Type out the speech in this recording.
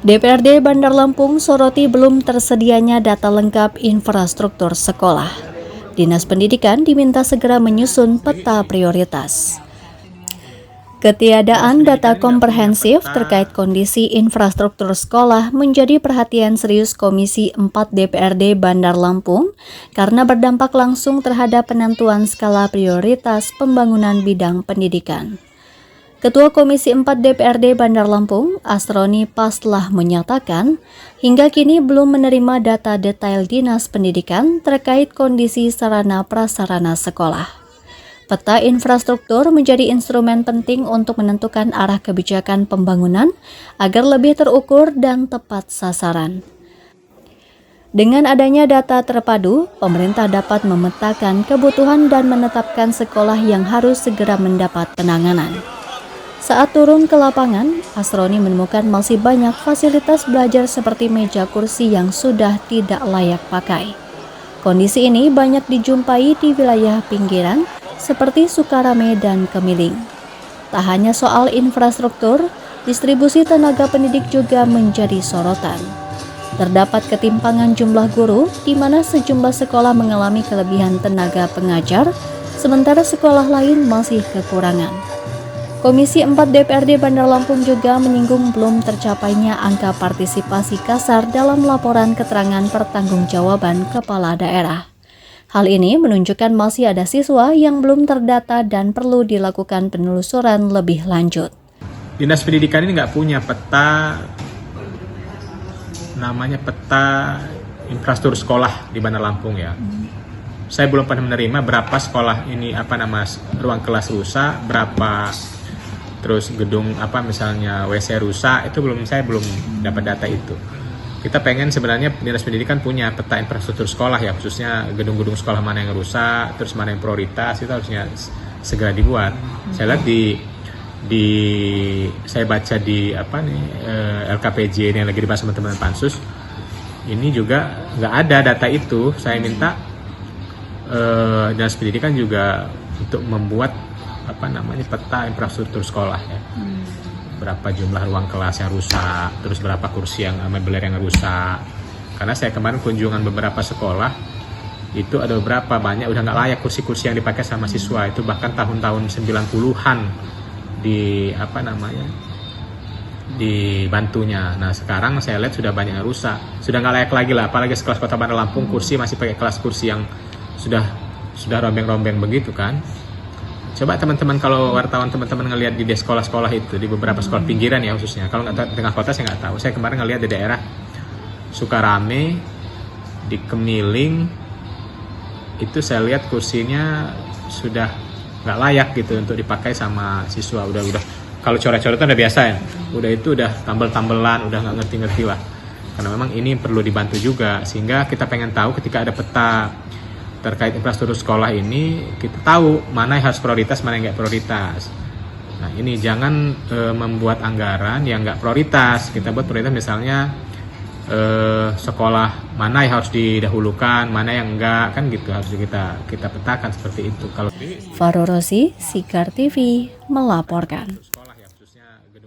DPRD Bandar Lampung soroti belum tersedianya data lengkap infrastruktur sekolah. Dinas Pendidikan diminta segera menyusun peta prioritas. Ketiadaan data komprehensif terkait kondisi infrastruktur sekolah menjadi perhatian serius Komisi 4 DPRD Bandar Lampung karena berdampak langsung terhadap penentuan skala prioritas pembangunan bidang pendidikan. Ketua Komisi 4 DPRD Bandar Lampung, Asroni Paslah menyatakan, hingga kini belum menerima data detail Dinas Pendidikan terkait kondisi sarana prasarana sekolah. Peta infrastruktur menjadi instrumen penting untuk menentukan arah kebijakan pembangunan agar lebih terukur dan tepat sasaran. Dengan adanya data terpadu, pemerintah dapat memetakan kebutuhan dan menetapkan sekolah yang harus segera mendapat penanganan. Saat turun ke lapangan, Asroni menemukan masih banyak fasilitas belajar seperti meja kursi yang sudah tidak layak pakai. Kondisi ini banyak dijumpai di wilayah pinggiran seperti Sukarame dan Kemiling. Tak hanya soal infrastruktur, distribusi tenaga pendidik juga menjadi sorotan. Terdapat ketimpangan jumlah guru di mana sejumlah sekolah mengalami kelebihan tenaga pengajar, sementara sekolah lain masih kekurangan. Komisi 4 DPRD Bandar Lampung juga menyinggung belum tercapainya angka partisipasi kasar dalam laporan keterangan pertanggungjawaban kepala daerah. Hal ini menunjukkan masih ada siswa yang belum terdata dan perlu dilakukan penelusuran lebih lanjut. Dinas Pendidikan ini nggak punya peta, namanya peta infrastruktur sekolah di Bandar Lampung ya. Saya belum pernah menerima berapa sekolah ini ruang kelas rusak, berapa terus gedung misalnya WC rusak, itu saya belum dapat data itu. Kita pengen sebenarnya Dinas Pendidikan punya peta infrastruktur sekolah ya, khususnya gedung-gedung sekolah mana yang rusak, terus mana yang prioritas, itu harusnya segera dibuat. Saya lihat saya baca di LKPJ yang lagi dibahas teman-teman Pansus, ini juga nggak ada data itu. Saya minta Dinas Pendidikan juga untuk membuat peta infrastruktur sekolah ya. Berapa jumlah ruang kelas yang rusak, terus berapa kursi yang mebeler yang rusak. Karena saya kemarin kunjungan beberapa sekolah, itu ada beberapa banyak udah nggak layak kursi-kursi yang dipakai sama siswa, itu bahkan tahun-tahun 90-an dibantunya. Nah sekarang saya lihat sudah banyak yang rusak, sudah nggak layak lagi lah, apalagi sekelas Kota Bandar Lampung kursi masih pakai kelas kursi yang sudah rombeng-rombeng begitu kan. Coba teman-teman, kalau wartawan teman-teman ngelihat di sekolah-sekolah itu, di beberapa sekolah pinggiran ya khususnya, kalau nggak tengah kota saya nggak tahu. Saya kemarin ngelihat di daerah Sukarame, di Kemiling, itu saya lihat kursinya sudah nggak layak gitu untuk dipakai sama siswa. Udah kalau coret-coretan udah biasa ya, udah tambel-tambelan, udah nggak ngerti-ngerti lah. Karena memang ini perlu dibantu juga, sehingga kita pengen tahu ketika ada peta terkait infrastruktur sekolah ini, kita tahu mana yang harus prioritas, mana yang nggak prioritas. Nah ini jangan membuat anggaran yang nggak prioritas. Kita buat prioritas misalnya sekolah mana yang harus didahulukan, mana yang enggak, kan gitu, harus kita petakan seperti itu. Faro Rosi, Sikar TV melaporkan.